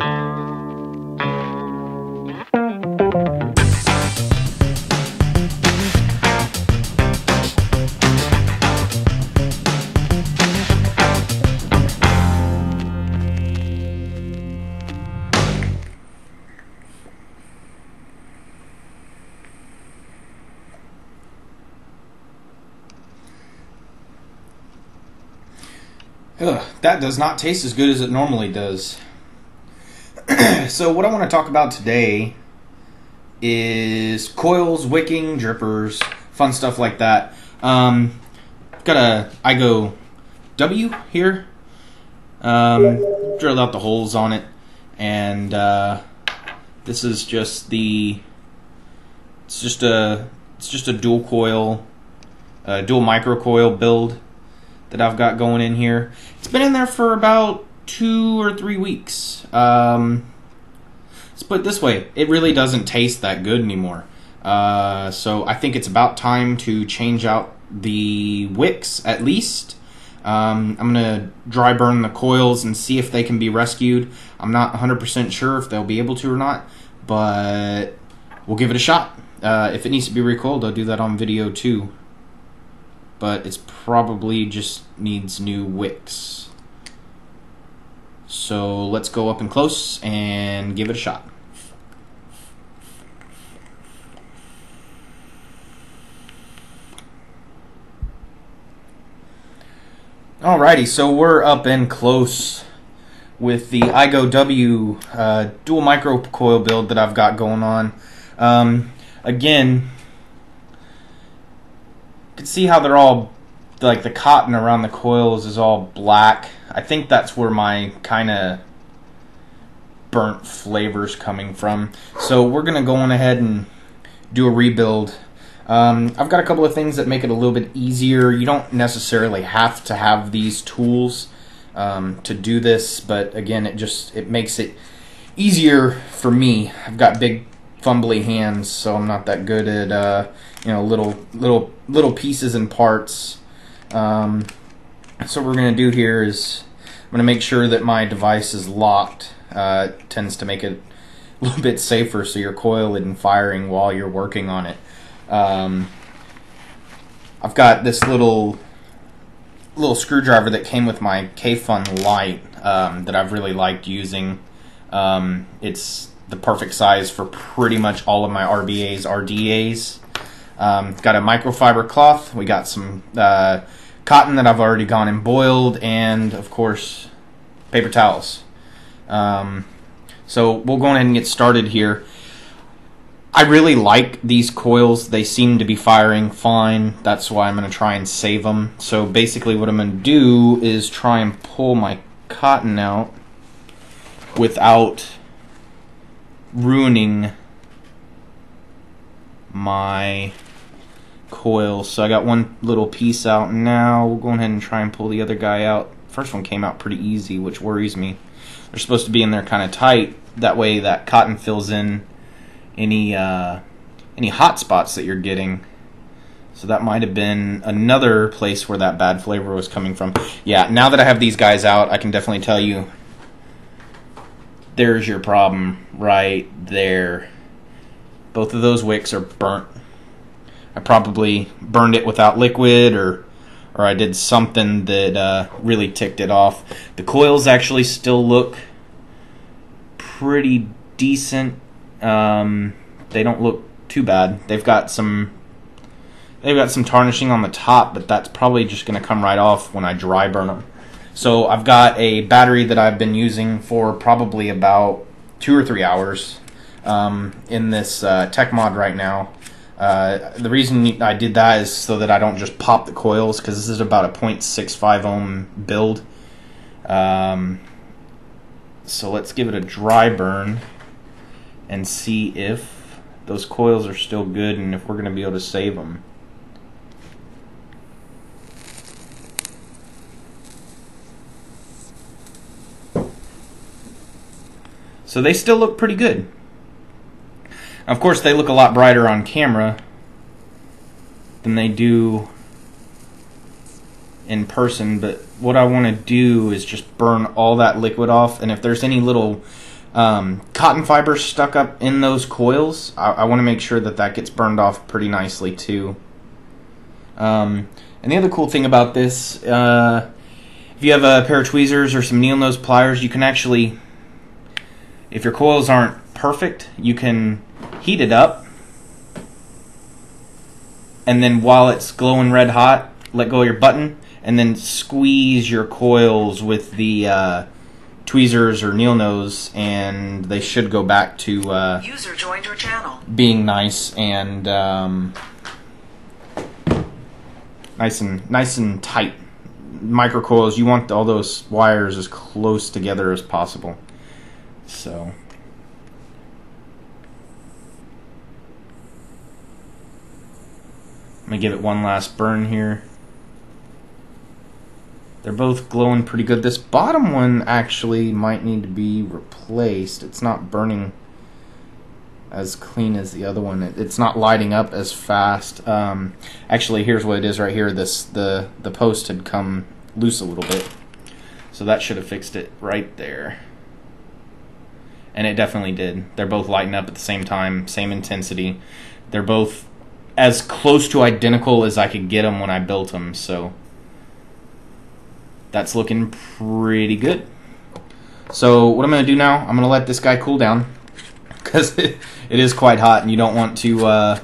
Ugh, that does not taste as good as it normally does. So what I want to talk about today is coils, wicking, drippers, fun stuff like that. Got a iGo W here. Drilled out the holes on it, and this is just it's just a dual coil, dual micro-coil build that I've got going in here. It's been in there for about 2 or 3 weeks. Let's put it this way, it really doesn't taste that good anymore. So I think it's about time to change out the wicks at least. I'm gonna dry burn the coils and see if they can be rescued. I'm not 100% sure if they'll be able to or not, but we'll give it a shot. If it needs to be recoiled, I'll do that on video too. But it's probably just needs new wicks. So let's go up and close and give it a shot. Alrighty, so we're up and close with the iGo W dual micro-coil build that I've got going on. Again, you can see how they're all, like the cotton around the coils is all black. I think that's where my kind of burnt flavor's coming from. So we're going to go on ahead and do a rebuild. I've got a couple of things that make it a little bit easier. You don't necessarily have to have these tools to do this, but again, it makes it easier for me. I've got big fumbly hands, so I'm not that good at little pieces and parts. So what we're going to do here is I'm going to make sure that my device is locked. It tends to make it a little bit safer so your coil isn't firing while you're working on it. I've got this little screwdriver that came with my K-Fun Lite that I've really liked using. It's the perfect size for pretty much all of my RBAs, RDAs. Got a microfiber cloth. We got some cotton that I've already gone and boiled, and of course paper towels. So we'll go ahead and get started here. I really like these coils. They seem to be firing fine. That's why I'm going to try and save them. So basically what I'm going to do is try and pull my cotton out without ruining my coil. So I got one little piece out now. We'll go ahead and try and pull the other guy out. First one came out pretty easy, which worries me. They're supposed to be in there kind of tight. That way that cotton fills in any hot spots that you're getting. So that might have been another place where that bad flavor was coming from. Yeah, now that I have these guys out, I can definitely tell you there's your problem right there. Both of those wicks are burnt. I probably burned it without liquid, or I did something that really ticked it off. The coils actually still look pretty decent. They don't look too bad. They've got some tarnishing on the top, but that's probably just going to come right off when I dry burn them. So I've got a battery that I've been using for probably about 2 or 3 hours in this tech mod right now. The reason I did that is so that I don't just pop the coils, because this is about a 0.65 ohm build. So let's give it a dry burn and see if those coils are still good and if we're going to be able to save them. So they still look pretty good. Of course, they look a lot brighter on camera than they do in person, but what I want to do is just burn all that liquid off, and if there's any little cotton fiber stuck up in those coils. I want to make sure that that gets burned off pretty nicely too. And the other cool thing about this, if you have a pair of tweezers or some needle nose pliers, you can actually, if your coils aren't perfect, you can heat it up, and then while it's glowing red hot, let go of your button, and then squeeze your coils with the tweezers or needle nose, and they should go back to user joined your channel, being nice and nice and tight. Micro-coils, you want all those wires as close together as possible. So I'm gonna give it one last burn here. They're both glowing pretty good. This bottom one actually might need to be replaced. It's not burning as clean as the other one. It's not lighting up as fast. Actually, here's what it is right here. The post had come loose a little bit, so that should have fixed it right there. And it definitely did. They're both lighting up at the same time, same intensity. They're both as close to identical as I could get them when I built them, so that's looking pretty good. So what I'm going to do now, I'm going to let this guy cool down, because it is quite hot, and you don't want to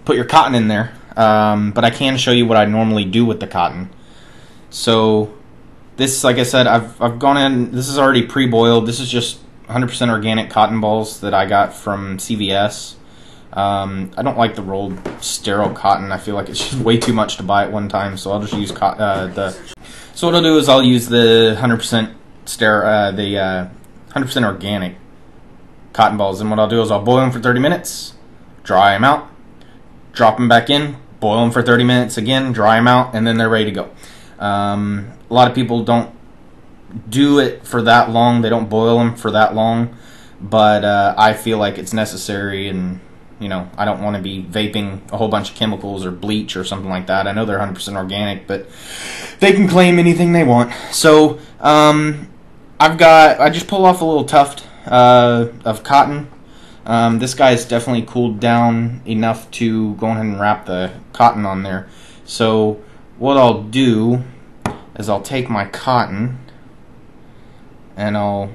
put your cotton in there. But I can show you what I normally do with the cotton. So this, like I said, I've gone in. This is already pre-boiled. This is just 100% organic cotton balls that I got from CVS. I don't like the rolled sterile cotton. I feel like it's just way too much to buy at one time, so I'll just use So what I'll do is I'll use the 100% 100% organic cotton balls, and what I'll do is I'll boil them for 30 minutes, dry them out, drop them back in, boil them for 30 minutes again, dry them out, and then they're ready to go. A lot of people don't do it for that long. They don't boil them for that long, but I feel like it's necessary, and you know, I don't want to be vaping a whole bunch of chemicals or bleach or something like that. I know they're 100% organic, but they can claim anything they want. So I just pulled off a little tuft of cotton. This guy's definitely cooled down enough to go ahead and wrap the cotton on there. So what I'll do is I'll take my cotton and I'll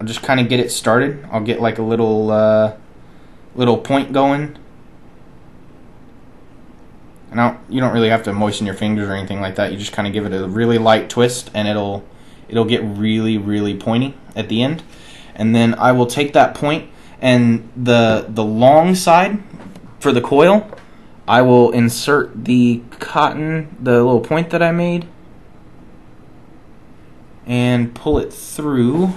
just kind of get it started. I'll get like a little point going. And you don't really have to moisten your fingers or anything like that. You just kind of give it a really light twist, and it'll get really, really pointy at the end. And then I will take that point, and the long side for the coil, I will insert the cotton, the little point that I made, and pull it through.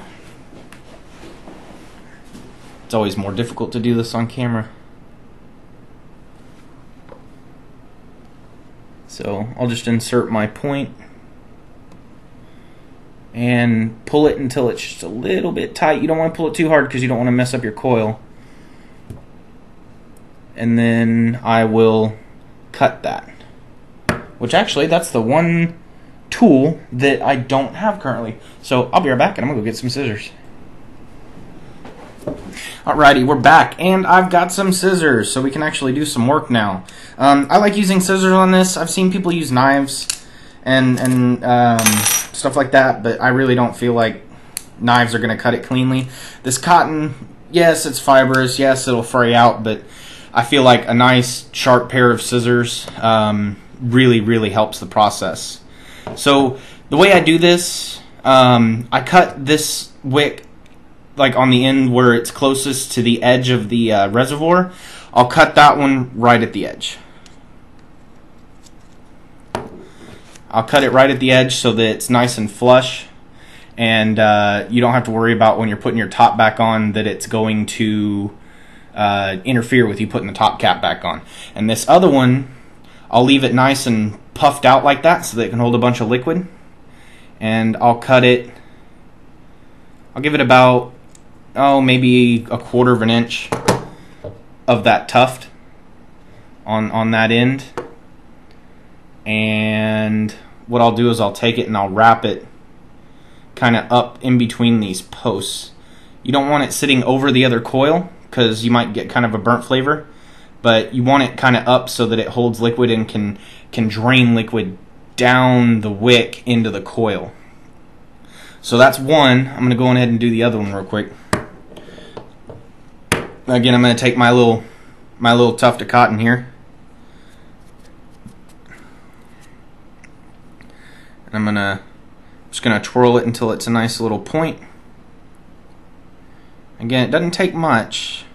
It's always more difficult to do this on camera. So I'll just insert my point and pull it until it's just a little bit tight. You don't want to pull it too hard because you don't want to mess up your coil. And then I will cut that. Which actually, that's the one tool that I don't have currently. So I'll be right back, and I'm going to go get some scissors. Alrighty, we're back, and I've got some scissors, so we can actually do some work now. I like using scissors on this. I've seen people use knives and stuff like that, but I really don't feel like knives are going to cut it cleanly. This cotton, yes, it's fibrous, yes, it'll fray out, but I feel like a nice, sharp pair of scissors really, really helps the process. So the way I do this, I cut this wick like on the end where it's closest to the edge of the reservoir. I'll cut that one right at the edge. I'll cut it right at the edge so that it's nice and flush, and you don't have to worry about when you're putting your top back on that it's going to interfere with you putting the top cap back on. And this other one, I'll leave it nice and puffed out like that so that it can hold a bunch of liquid. And I'll cut it, I'll give it about, maybe 1/4 of an inch of that tuft on that end. And what I'll do is I'll take it and I'll wrap it kind of up in between these posts. You don't want it sitting over the other coil because you might get kind of a burnt flavor, but you want it kind of up so that it holds liquid and can drain liquid down the wick into the coil. So that's one. I'm going to go ahead and do the other one real quick. Again, I'm going to take my little tuft of cotton here, and I'm just gonna twirl it until it's a nice little point. Again, it doesn't take much.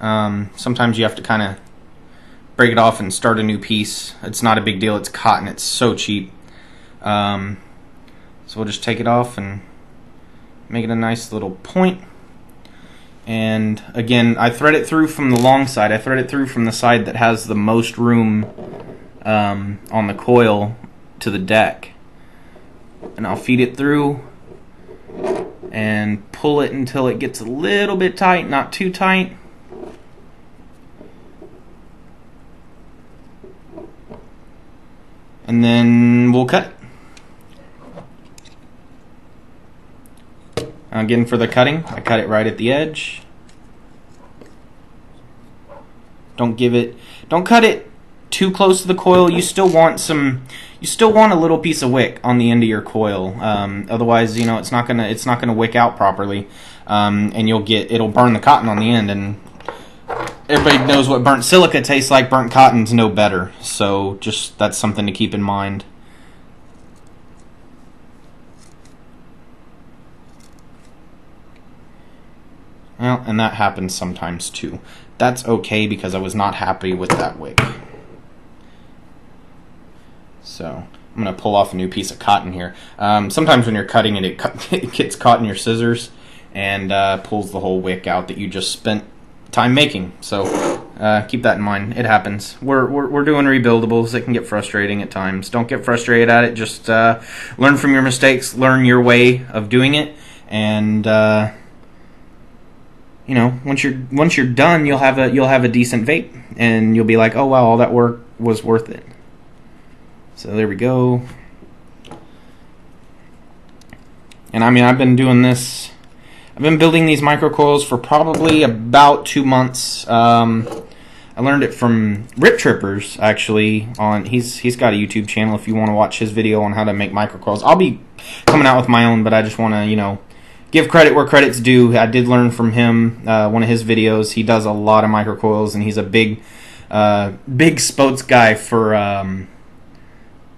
Sometimes you have to kind of break it off and start a new piece. It's not a big deal. It's cotton. It's so cheap. So we'll just take it off and make it a nice little point. And again, I thread it through from the long side. I thread it through from the side that has the most room on the coil to the deck. And I'll feed it through and pull it until it gets a little bit tight, not too tight. And then we'll cut it. Again, for the cutting, I cut it right at the edge. Don't cut it too close to the coil. You still want a little piece of wick on the end of your coil. Otherwise, you know, it's not gonna wick out properly, and it'll burn the cotton on the end. And everybody knows what burnt silica tastes like. Burnt cotton's no better. So that's something to keep in mind. Well, and that happens sometimes too. That's okay because I was not happy with that wick. So I'm going to pull off a new piece of cotton here. Sometimes when you're cutting it, it gets caught in your scissors and pulls the whole wick out that you just spent time making. So keep that in mind. It happens. We're doing rebuildables. It can get frustrating at times. Don't get frustrated at it. Just learn from your mistakes. Learn your way of doing it, and you know, once you're done, you'll have a decent vape, and you'll be like, oh wow, all that work was worth it. So there we go. And I mean, I've been doing this. I've been building these micro-coils for probably about 2 months. I learned it from Rip Trippers, actually. He's got a YouTube channel if you want to watch his video on how to make micro-coils. I'll be coming out with my own, but I just want to, you know, give credit where credit's due. I did learn from him, one of his videos. He does a lot of micro-coils, and he's a big spokes guy for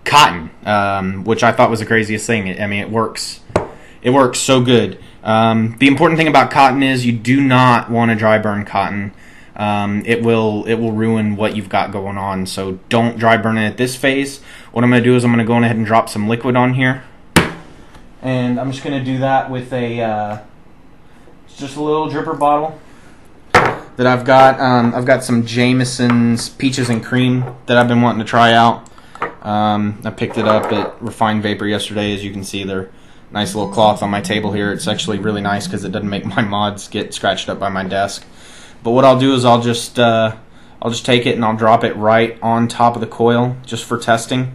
cotton, which I thought was the craziest thing. I mean, it works. It works so good. The important thing about cotton is you do not want to dry burn cotton. It will ruin what you've got going on. So don't dry burn it at this phase. What I'm going to do is I'm going to go ahead and drop some liquid on here. And I'm just going to do that with just a little dripper bottle that I've got. I've got some Jameson's Peaches and Cream that I've been wanting to try out. I picked it up at Refined Vapor yesterday. As you can see, they're nice little cloth on my table here. It's actually really nice because it doesn't make my mods get scratched up by my desk. But what I'll do is I'll just take it and I'll drop it right on top of the coil just for testing.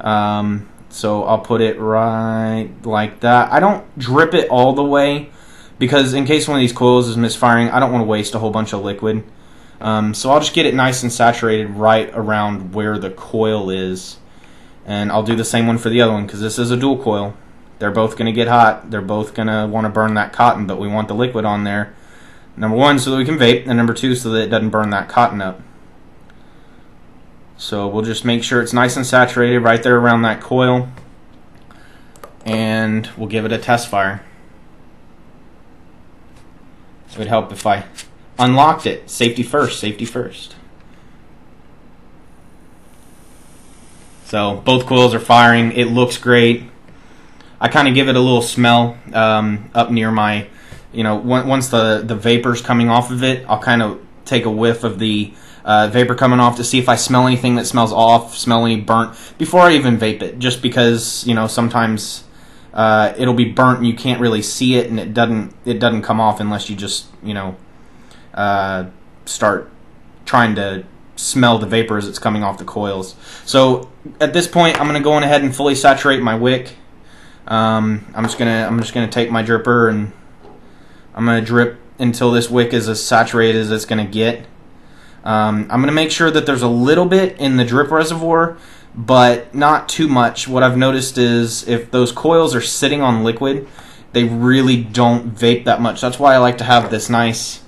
So I'll put it right like that. I don't drip it all the way because in case one of these coils is misfiring, I don't want to waste a whole bunch of liquid. So I'll just get it nice and saturated right around where the coil is. And I'll do the same one for the other one because this is a dual coil. They're both going to get hot. They're both going to want to burn that cotton, but we want the liquid on there. Number one, so that we can vape, and number two, so that it doesn't burn that cotton up. So we'll just make sure it's nice and saturated right there around that coil, and we'll give it a test fire. It would help if I unlocked it. Safety first, safety first. So both coils are firing. It looks great. I kind of give it a little smell up near my, you know, once the vapor's coming off of it, I'll kind of take a whiff of the vapor coming off to see if I smell anything that smells off, smell any burnt, before I even vape it, just because, you know, sometimes it'll be burnt and you can't really see it, and it doesn't come off unless you just, you know, start trying to smell the vapor as it's coming off the coils. So at this point, I'm going to go on ahead and fully saturate my wick. I'm just gonna take my dripper and I'm gonna drip until this wick is as saturated as it's gonna get. I'm gonna make sure that there's a little bit in the drip reservoir, but not too much. What I've noticed is if those coils are sitting on liquid, they really don't vape that much. That's why I like to have this nice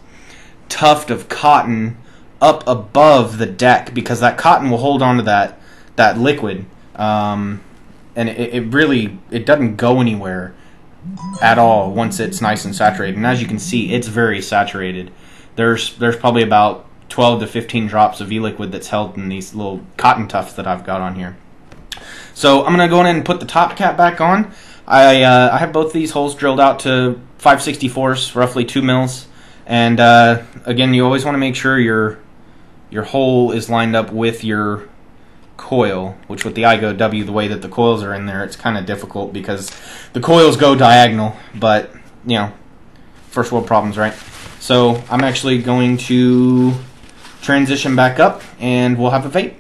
tuft of cotton up above the deck, because that cotton will hold on to that liquid, and it doesn't go anywhere at all once it's nice and saturated. And as you can see, it's very saturated. There's probably about 12 to 15 drops of e-liquid that's held in these little cotton tufts that I've got on here. So I'm gonna go in and put the top cap back on. I have both these holes drilled out to 5/64, roughly 2 mils. And again, you always want to make sure your hole is lined up with your coil, which with the I-Go-W, the way that the coils are in there, it's kind of difficult because the coils go diagonal, but you know, first world problems, right? So I'm actually going to transition back up and we'll have a vape.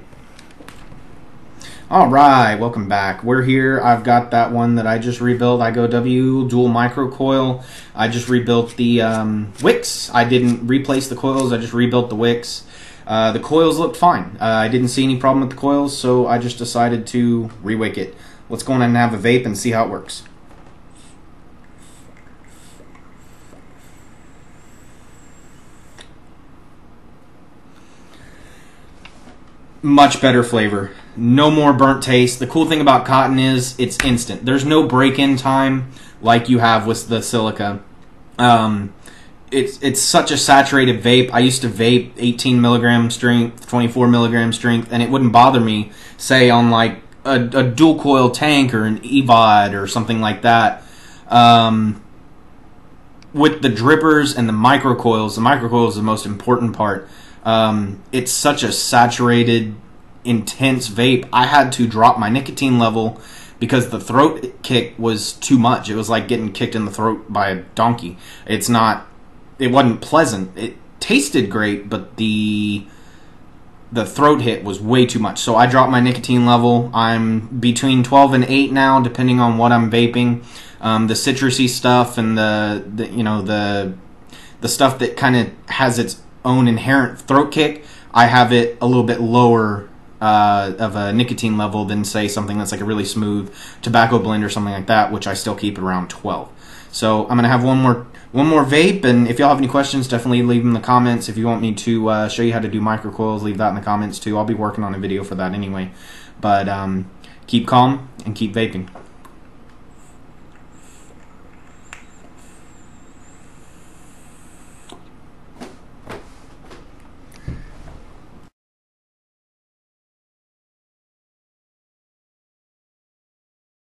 Alright, welcome back. We're here. I've got that one that I just rebuilt, I-Go-W dual micro-coil. I just rebuilt the wicks. I didn't replace the coils, I just rebuilt the wicks. The coils looked fine. I didn't see any problem with the coils, so I just decided to re-wick it. Let's go on and have a vape and see how it works. Much better flavor. No more burnt taste. The cool thing about cotton is it's instant. There's no break-in time like you have with the silica. It's such a saturated vape. I used to vape 18 milligram strength, 24 milligram strength, and it wouldn't bother me, say, on like a dual coil tank or an EVOD or something like that. With the drippers and the micro-coils is the most important part. It's such a saturated, intense vape. I had to drop my nicotine level because the throat kick was too much. It was like getting kicked in the throat by a donkey. It wasn't pleasant. It tasted great, but the throat hit was way too much. So I dropped my nicotine level. I'm between 12 and 8 now, depending on what I'm vaping. The citrusy stuff and the stuff that kind of has its own inherent throat kick, I have it a little bit lower of a nicotine level than, say, something that's like a really smooth tobacco blend or something like that, which I still keep around 12. So I'm gonna have one more vape, and if y'all have any questions, definitely leave them in the comments. If you want me to show you how to do micro-coils, leave that in the comments too. I'll be working on a video for that anyway. But keep calm and keep vaping.